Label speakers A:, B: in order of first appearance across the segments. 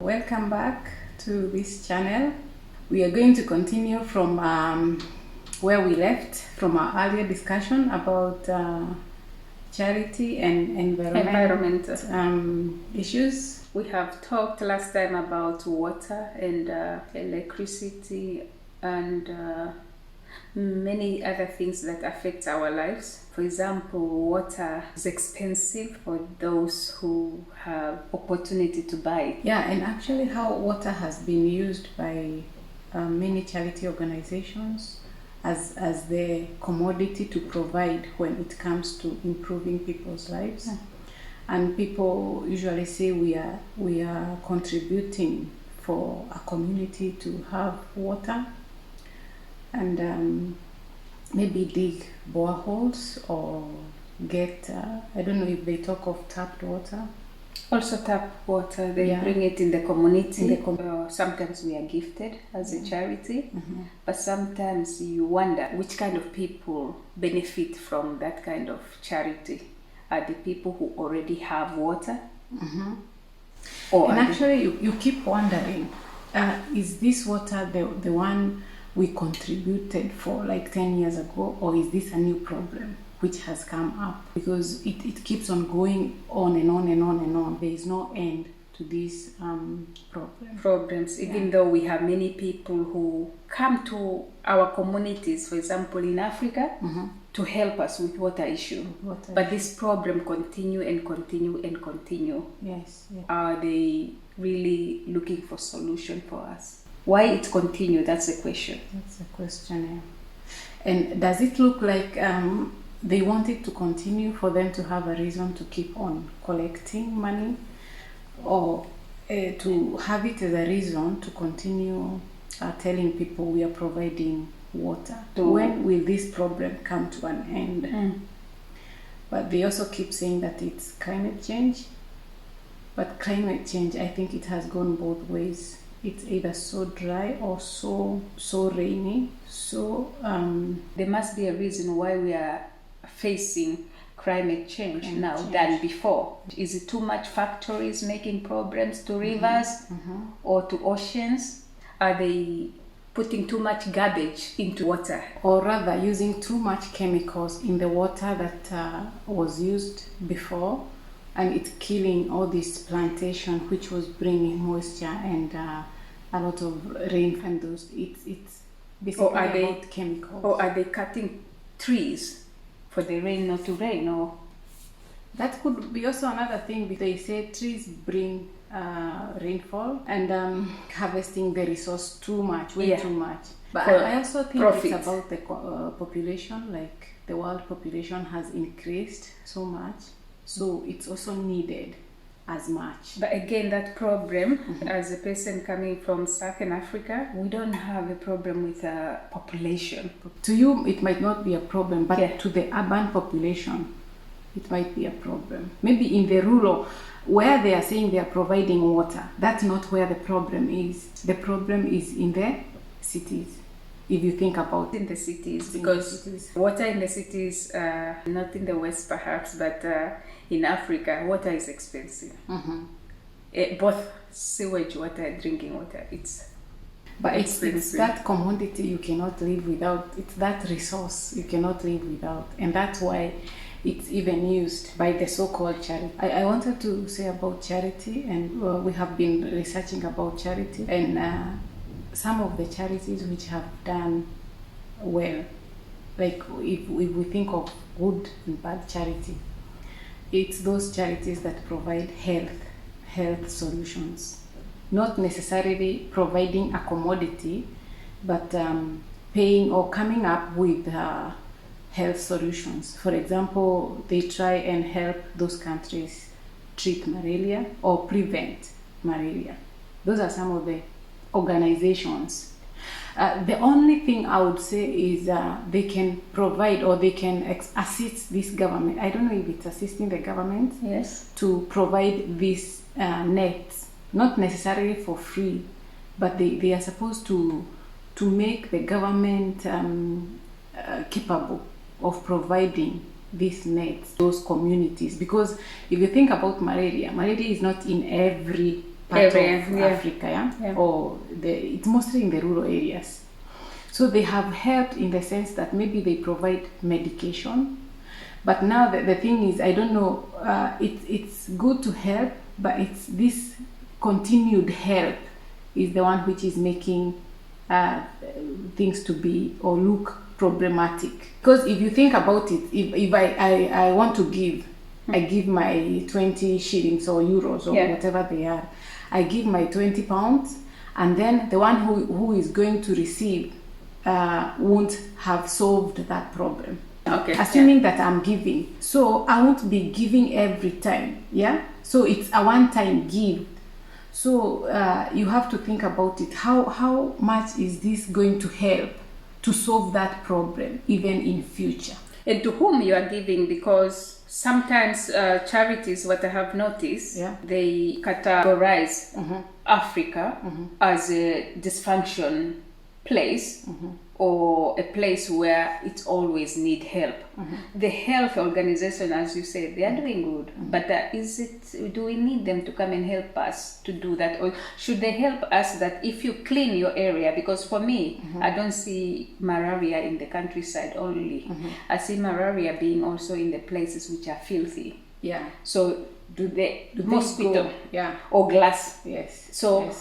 A: welcome back to this channel. We are going to continue from where we left from our earlier discussion about charity and environmental issues.
B: We have talked last time about water and electricity and many other things that affect our lives. For example, water is expensive for those who have opportunity to buy it.
A: Yeah, and actually how water has been used by many charity organizations as the commodity to provide when it comes to improving people's lives.
B: Yeah.
A: And people usually say we are contributing for a community to have water, and maybe dig boreholes or get I don't know if they talk of tapped water.
B: Also tap water, they bring it in the community. Sometimes we are gifted as a charity, but sometimes you wonder which kind of people benefit from that kind of charity. Are the people who already have water?
A: Or and actually you keep wondering, is this water the one we contributed for like 10 years ago, or is this a new problem which has come up? Because it keeps on going on and on and on and on. There is no end to these
B: problems, even though we have many people who come to our communities, for example in Africa, to help us with water issue. But this problem continue and continue and continue.
A: Yes.
B: Are they really looking for solution for us? Why it continue? That's the question.
A: That's the question. Yeah. And does it look like they want it to continue for them to have a reason to keep on collecting money, or to have it as a reason to continue telling people we are providing water? When will this problem come to an end? But they also keep saying that it's climate change. But climate change, I think it has gone both ways. It's either so dry or so rainy. So
B: there must be a reason why we are facing climate change than before. Is it too much factories making problems to rivers or to oceans? Are they putting too much garbage into water?
A: Or rather using too much chemicals in the water that was used before, and it's killing all this plantation which was bringing moisture and a lot of rain, and those it's basically about chemicals.
B: Or are they cutting trees for the rain not to rain? Or
A: that could be also another thing. They say trees bring rainfall, and harvesting the resource too much, too much. But I also think it's about the population. Like the world population has increased so much, so it's also needed as much.
B: But again, that problem, as a person coming from Southern Africa, we don't have a problem with population.
A: To you, it might not be a problem, but to the urban population, it might be a problem. Maybe in the rural, where they are saying they are providing water, that's not where the problem is. The problem is in the cities. If you think about
B: in the cities, because water in the cities, not in the West perhaps, but in Africa, water is expensive. Both sewage water and drinking water, it's
A: it's that commodity you cannot live without. It's that resource you cannot live without, and that's why it's even used by the so-called charity. I wanted to say about charity, and we have been researching about charity, and some of the charities which have done well, like if we think of good and bad charity, it's those charities that provide health solutions, not necessarily providing a commodity, but paying or coming up with health solutions. For example, they try and help those countries treat malaria or prevent malaria. Those are some of the organizations. The only thing I would say is they can provide, or they can assist this government. I don't know if it's assisting the government to provide these nets, not necessarily for free, but they are supposed to make the government capable of providing these nets, those communities. Because if you think about malaria is not in every part
B: Area,
A: of
B: yeah.
A: Africa, or it's mostly in the rural areas. So they have helped in the sense that maybe they provide medication. But now the thing is, I don't know, it's good to help, but it's this continued help is the one which is making things to be or look problematic. Because if you think about it, if I want to give, I give my 20 shillings or euros or whatever they are, I give my 20 pounds, and then the one who is going to receive won't have solved that problem.
B: Okay.
A: Assuming that I'm giving, so I won't be giving every time. So it's a one-time give. So you have to think about it. How much is this going to help to solve that problem even in future?
B: And to whom you are giving, because sometimes charities, what I have noticed, they categorize Africa as a dysfunction place, or a place where it always need help. The health organization, as you said, they are doing good, but do we need them to come and help us to do that, or should they help us that if you clean your area? Because for me, I don't see malaria in the countryside only. I see malaria being also in the places which are filthy. So do mosquito or glass? So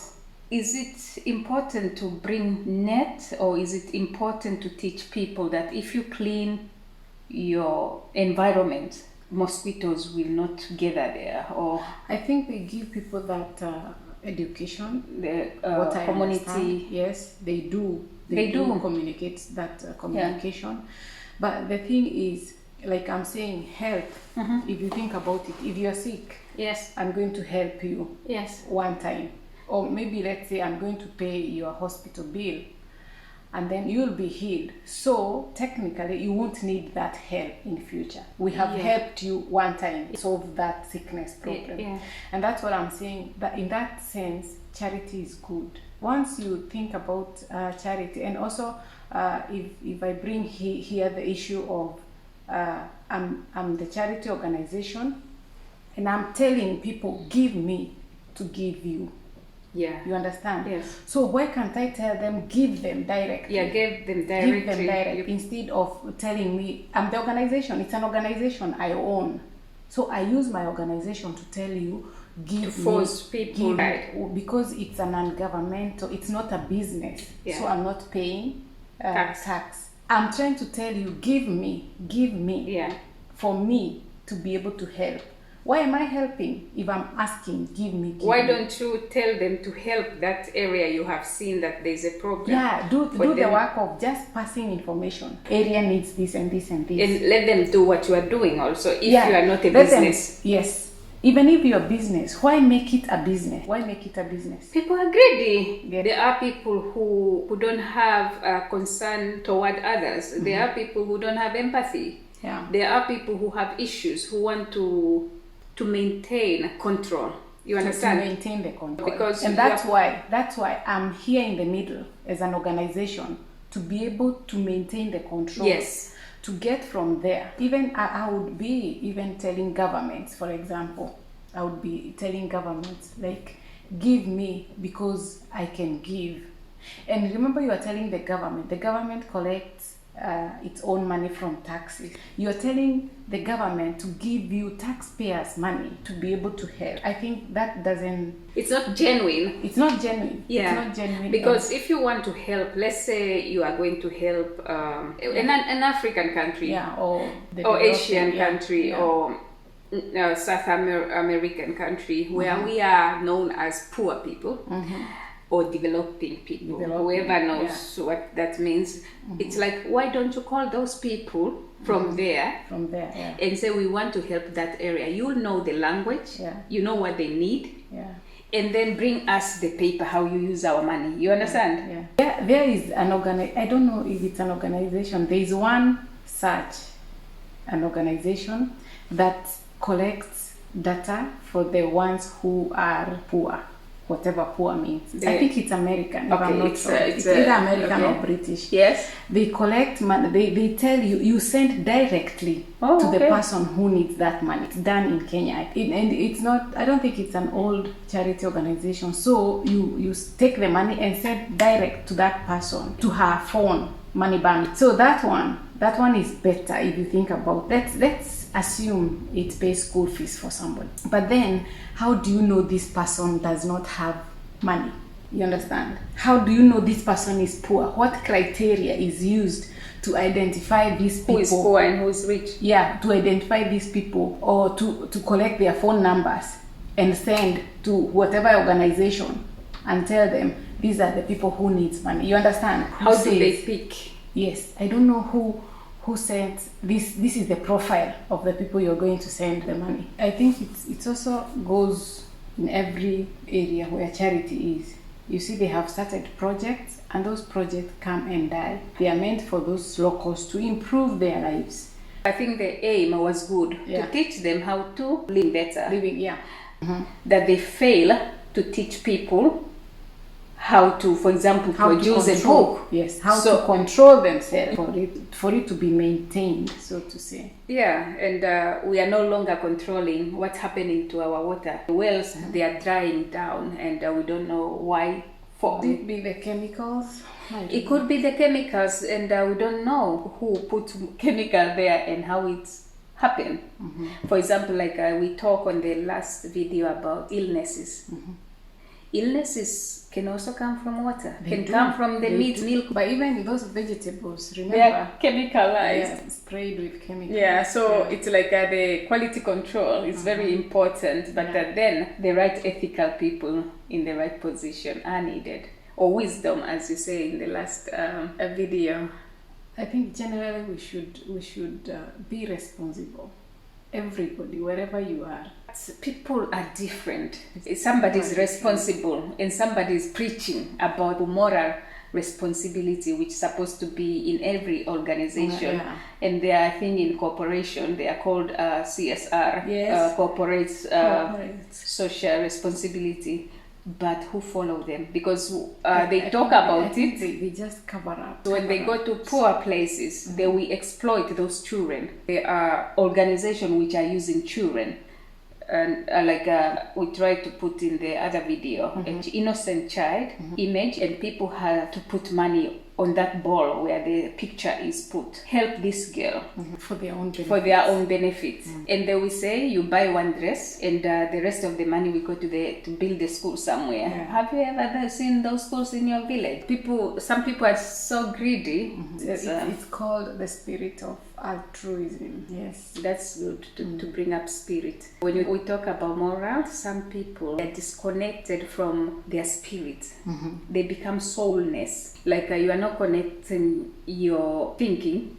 B: is it important to bring net, or is it important to teach people that if you clean your environment, mosquitoes will not gather there? Or
A: I think they give people that education.
B: The
A: what I
B: community,
A: understand, yes, they do. They do communicate that communication. But the thing is, like I'm saying, help. If you think about it, if you're sick, I'm going to help you one time. Or maybe let's say I'm going to pay your hospital bill, and then you'll be healed. So technically you won't need that help in future. We have helped you one time solve that sickness problem. And that's what I'm saying, that in that sense charity is good. Once you think about charity, and also if I bring here the issue of I'm the charity organization, and I'm telling people, give me to give you. You understand?
B: Yes.
A: So why can't I tell them, give them directly?
B: Give them directly.
A: Give them directly instead of telling me, I'm the organization. It's an organization I own. So I use my organization to tell you, give
B: to force people,
A: because it's a non-governmental, it's not a business. So I'm not paying tax. I'm trying to tell you, give me for me to be able to help. Why am I helping if I'm asking, give me?
B: Why don't you tell them to help that area you have seen that there's a problem?
A: Do the work of just passing information. Area needs this and this and this.
B: And let them do what you are doing also, if you are not a business.
A: Even if you're a business, why make it a business? Why make it a business?
B: People are greedy. There are people who don't have concern toward others. There are people who don't have empathy. There are people who have issues, who want to maintain control. You understand?
A: To maintain the control.
B: And
A: that's why I'm here in the middle as an organization, to be able to maintain the control. To get from there. Even I would be even telling governments, for example, I would be telling governments, like, give me because I can give. And remember, you are telling the government collects its own money from taxes. You're telling the government to give you taxpayers' money to be able to help. I think that
B: it's not genuine.
A: It's not genuine. It's not genuine.
B: Because if you want to help, let's say you are going to help an African country, or Asian country, or South American country, where we are known as poor people. Or developing people, whoever knows what that means. It's like, why don't you call those people from there and say, we want to help that area? You know the language, you know what they need, and then bring us the paper how you use our money. You understand?
A: There is an I don't know if it's an organization. There is an organization that collects data for the ones who are poor. whatever poor means.
B: Yeah.
A: I think it's American. If I'm not
B: it's,
A: sure.
B: it's,
A: It's either American
B: okay.
A: or British.
B: Yes.
A: They collect money. They tell you, you send directly to the person who needs that money. It's done in Kenya. And it's not, I don't think it's an old charity organization. So you take the money and send direct to that person, to her phone, money bank. So that one is better if you think about that. Let's assume it pays school fees for somebody. But then, how do you know this person does not have money? You understand? How do you know this person is poor? What criteria is used to identify these people?
B: Who is poor and who is rich?
A: Yeah, to identify these people, or to collect their phone numbers and send to whatever organization and tell them these are the people who needs money. You understand?
B: How do they pick?
A: Yes, I don't know who sent this. This is the profile of the people you're going to send the money. I think it also goes in every area where charity is. You see, they have started projects, and those projects come and die. They are meant for those locals to improve their lives.
B: I think the aim was good, to teach them how to live better. That they fail to teach people how to, for example, produce a book.
A: Yes, how to control themselves for it to be maintained, so to say.
B: Yeah, and we are no longer controlling what's happening to our water. The wells, they are drying down, and we don't know why.
A: Could it be the chemicals?
B: It could be the chemicals, and we don't know who put chemical there and how it's happened. For example, like we talked on the last video about illnesses. Illnesses can also come from water. Come from the meat, milk.
A: But even those vegetables, remember,
B: they are chemicalized.
A: Yeah, sprayed with chemicals.
B: Yeah, so it's like the quality control is very important. But then the right ethical people in the right position are needed. Or wisdom, as you say in the last video.
A: I think generally we should be responsible. Everybody, wherever you are.
B: People are different. Somebody is responsible and somebody is preaching about moral responsibility, which is supposed to be in every organization. And they are, I think, in corporation, they are called CSR, corporate social responsibility. But who follow them? Because they talk about it.
A: They just cover up.
B: When they go to poor places, they will exploit those children. There are organizations which are using children. And we tried to put in the other video, an innocent child image, and people have to put money on that ball where the picture is put. Help this girl
A: for their own
B: benefit. And they will say, you buy one dress, and the rest of the money will go to build the school somewhere. Have you ever seen those schools in your village? Some people are so greedy.
A: It's called the spirit of altruism.
B: Yes, that's good to bring up spirit. When we talk about moral, some people are disconnected from their spirit. They become soulless. Like you are not connecting your thinking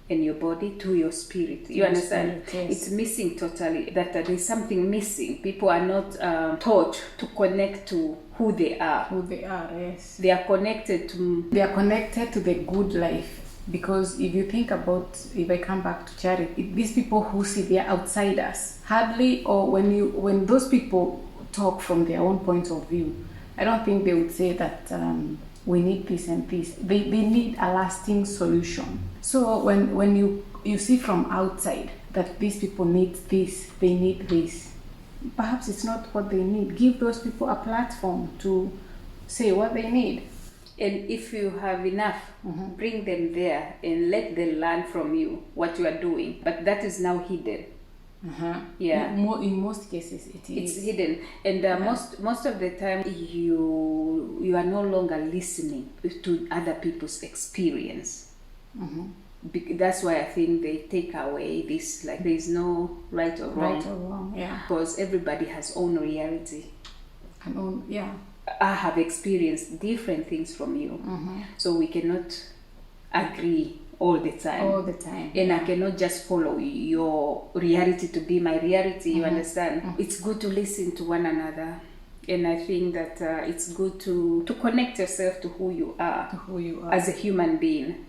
B: and your body to your spirit. You understand? It's missing totally. That there's something missing. People are not taught to connect to who they are.
A: Yes.
B: They are connected to
A: the good life. Because if you think about, if I come back to charity, these people who see they are outsiders, hardly, or when those people talk from their own point of view, I don't think they would say that we need this and this. They need a lasting solution. So when you see from outside that these people need this, they need this, perhaps it's not what they need. Give those people a platform to say what they need.
B: And if you have enough, bring them there and let them learn from you what you are doing. But that is now hidden. Yeah.
A: In most cases,
B: it's hidden, and most of the time you are no longer listening to other people's experience. That's why I think they take away this, like there is no right or wrong. Because everybody has own reality. I have experienced different things from you, so we cannot agree all the time. And I cannot just follow your reality to be my reality. You understand? It's good to listen to one another, and I think that it's good to connect yourself to who you are as a human being,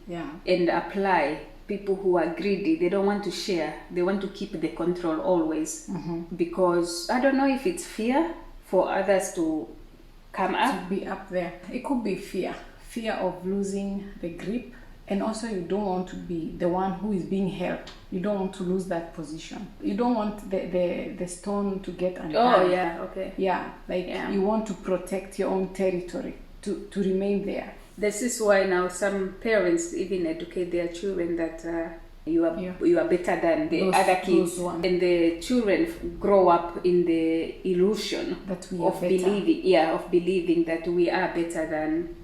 B: and apply. People who are greedy, they don't want to share. They want to keep the control always, because I don't know if it's fear for others to come up?
A: To be up there. It could be fear of losing the grip, and also you don't want to be the one who is being helped. You don't want to lose that position. You don't want the stone to get undone.
B: Oh yeah, okay.
A: Yeah, you want to protect your own territory to remain there.
B: This is why now some parents even educate their children that you are better than the other kids, and the children grow up in the illusion
A: that we are better.
B: believing that we are better than.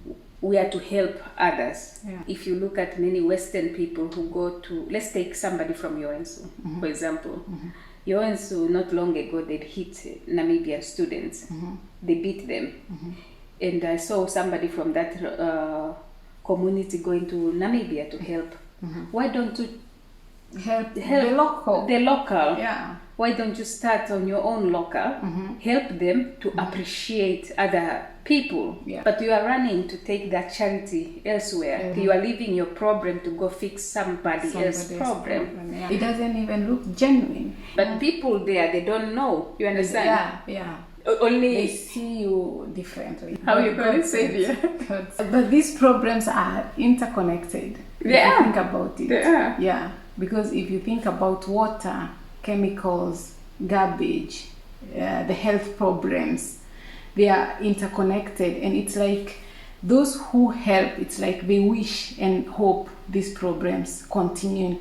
B: We are to help others.
A: Yeah.
B: If you look at many Western people who go to, let's take somebody from Yoensu, for example. Yoensu, not long ago, they hit Namibian students. They beat them. And I saw somebody from that community going to Namibia to help. Why don't you
A: help the local? Yeah.
B: Why don't you start on your own local, help them to appreciate other people?
A: Yeah.
B: But you are running to take that charity elsewhere. You are leaving your problem to go fix somebody else's problem.
A: Yeah. It doesn't even look genuine.
B: But people there, they don't know. You understand?
A: Yeah.
B: Only
A: they see you differently.
B: How you going to say that?
A: But these problems are interconnected. If you think about it. Yeah. Because if you think about water, chemicals, garbage, the health problems, they are interconnected, and it's like those who help, it's like they wish and hope these problems continue.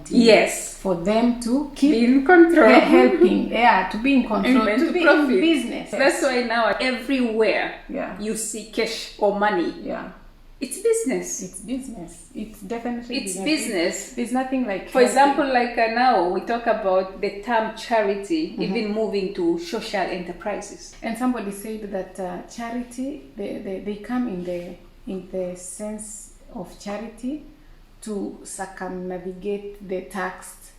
B: Yes.
A: For them to keep
B: in control.
A: Helping, to be in control, to be
B: profit.
A: In business.
B: That's why now everywhere
A: you
B: see cash or money.
A: Yeah.
B: It's business.
A: It's business. It's definitely
B: business.
A: There's nothing like...
B: For example, like now we talk about the term charity, even moving to social enterprises.
A: And somebody said that charity, they come in the sense of charity to circumnavigate the tax.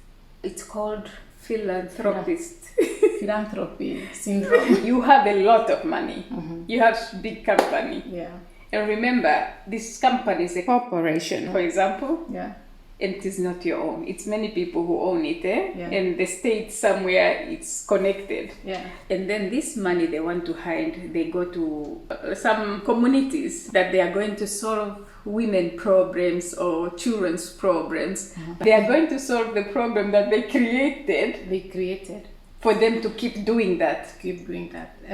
B: It's called philanthropist.
A: Philanthropy syndrome.
B: You have a lot of money. You have big company.
A: Yeah.
B: And remember, this company is a corporation, for example.
A: Yeah.
B: And it is not your own. It's many people who own it,
A: Yeah.
B: And the state somewhere it's connected.
A: Yeah.
B: And then this money they want to hide, they go to some communities that they are going to solve women problems or children's problems. They are going to solve the problem that they created. For them to keep doing that.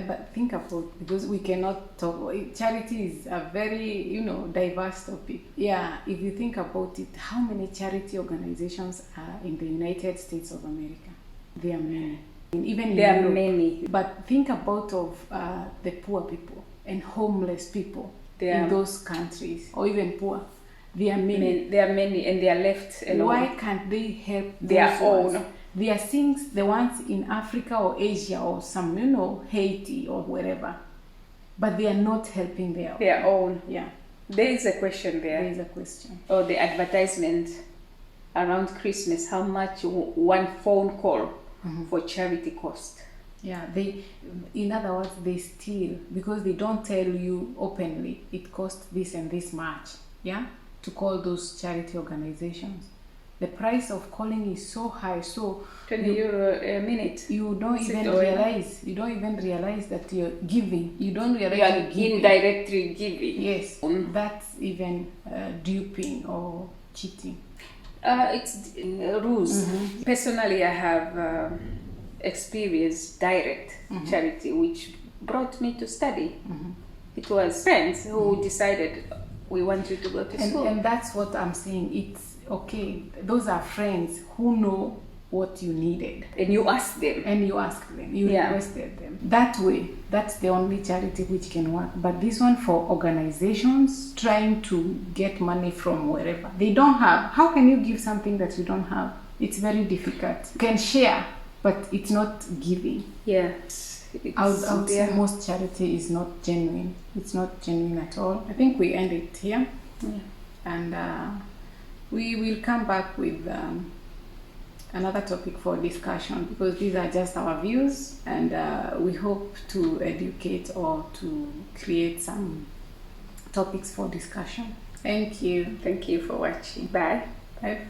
A: But think about, because we cannot talk, charity is a very, diverse topic. Yeah, if you think about it, how many charity organizations are in the United States of America? There are many. Even
B: there are many.
A: But think about the poor people and homeless people in those countries, or even poor. There are many.
B: There are many, and they are left alone.
A: Why can't they help
B: their own?
A: There are things, the ones in Africa or Asia or some, Haiti or wherever, but they are not helping their
B: own.
A: Yeah.
B: There is a question there.
A: There is a question.
B: Or the advertisement around Christmas, how much one phone call for charity cost?
A: Yeah, in other words, they steal, because they don't tell you openly, it costs this and this much, to call those charity organizations. The price of calling is so high, so
B: €20 a minute.
A: You don't even realize that you're giving. You don't realize you're giving.
B: Indirectly giving.
A: Yes, that's even duping or cheating.
B: It's rules. Personally, I have experienced direct charity, which brought me to study. It was friends who decided, we want you to go to school.
A: And that's what I'm saying. It's okay, those are friends who know what you needed.
B: And you asked them.
A: You requested them. That way, that's the only charity which can work. But this one for organizations trying to get money from wherever. They don't have. How can you give something that you don't have? It's very difficult. You can share, but it's not giving.
B: Yeah.
A: I would say most charity is not genuine. It's not genuine at all. I think we end it here.
B: Yeah.
A: And we will come back with another topic for discussion, because these are just our views, and we hope to educate or to create some topics for discussion. Thank you.
B: Thank you for watching. Bye.
A: Bye.